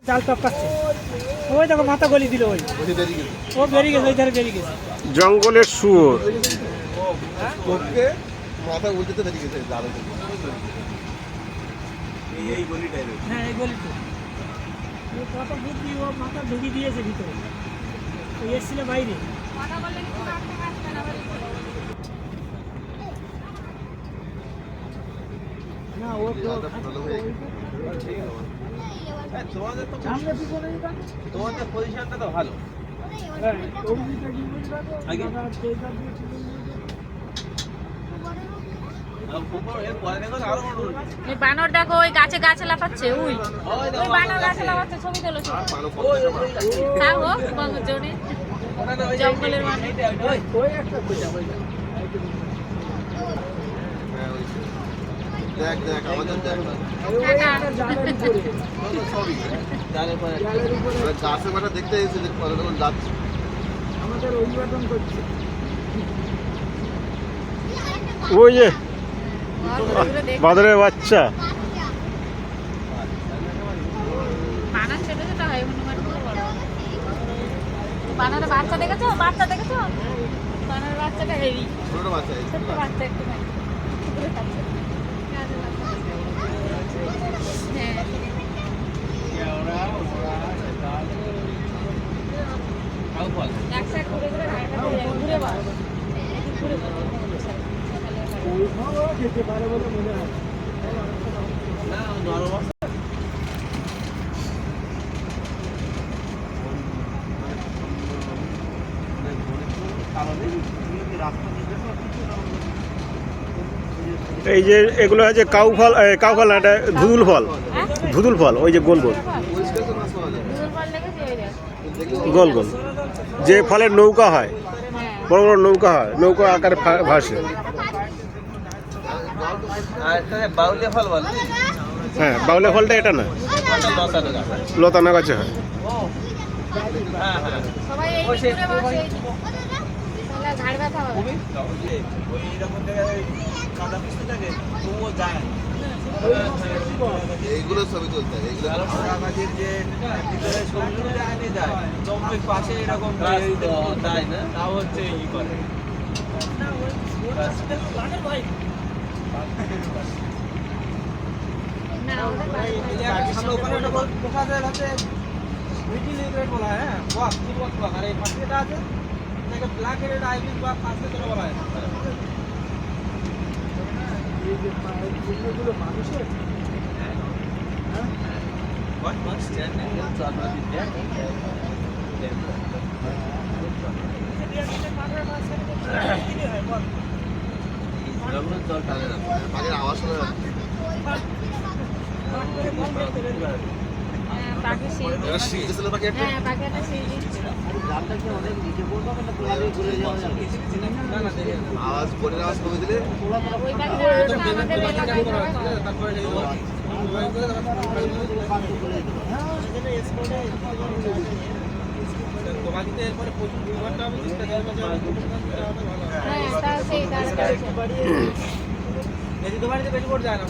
চাল টপকাচ্ছে। ওই দেখো মাথা গলি দিল, ওই ও বেরিয়ে গেছে, ওই ধারে বেরিয়ে গেছে। জঙ্গলের শুয়োর। মাথা উল্টে বেরিয়ে গেছে জালে থেকে। এই গলিটাই। হ্যাঁ এই গলিতে ও কত বুদ্ধি, ও মাথা ঢুকিয়ে দিয়েছে ভিতরে, ও এসেছিল বাইরে। না ও তো তোমাদের পজিশনটা তো ভালো। বানর দেখো ওই গাছে গাছে লাফাচ্ছে, ওই ওই বানর গাছে লাফাচ্ছে, ছবি তোলেছে। তা হোক জনে জঙ্গলের মানুষ। দেখ দেখ আমাদের দেখ গাছে মাটা দেখতে এসেছে যাচ্ছে আমাদের অভিবাদন করছে। ওই যে বাদরের বাচ্চা। বানর ছোট ছোট হয়, হনুমান গুলো বড়। বানরের বাচ্চা দেখেছো? বাচ্চা দেখেছো? বানরের বাচ্চাটা হেভি ছোট বাচ্চা। ছোট্ট বাচ্চা একটু হ্যাঁ। একসাথে ঘুরে ঘুরে ঘুরে বার যেতে পারে বলে মনে হয়। এই যে এগুলো হচ্ছে কাউ ফল, কাউ ফল না, এটা ধুদুল ফল। ধুদুল ফল, ওই যে গোল গোল পরিষ্কার তো মাছ পাওয়া যায়। গোল গোল, যে ফলের নৌকা হয়, বড় বড় নৌকা হয়, নৌকা আকারে ভাসে। বাউলিয়া ফল বলে। হ্যাঁ, বাউলে ফলটা এটা না, লতানা গাছে হয়। সবাই এই ঘুরে বসে, তাহলে ঘাড় ব্যথা হবে। এইগুলো ছবি তুলতে হয়, এইগুলো পাশে এরকম তাই না, তাও হচ্ছে ই করে না ওদের ওখানে একটা পোকা যায় হচ্ছে মিডিল গ্রেড বলা হয়। হ্যাঁ ওয়াক ফুল ওয়াক আর এই পাশে যেটা আছে এটাকে ব্ল্যাক গ্রেড আইবিস বা পাশে যেটা বলা হয়। এই যে চিহ্নগুলো মানুষের What was standing in front of the deck? পাখির আওয়াজ শোনা যাচ্ছে। পাখি সেই এটা শিখতেছিল পাখি একটা। হ্যাঁ পাখি একটা সেই আওয়াজ বোনের আওয়াজ কমে দিলে ওই পাখিটা আমাদের এলাকায় তারপরে তোমাকে এরপরে প্রচুর দুর্ঘটনা হবে, চেষ্টা করবে যে হ্যাঁ তা সেই তার যদি তোমার বেশি পড়ে যায় না।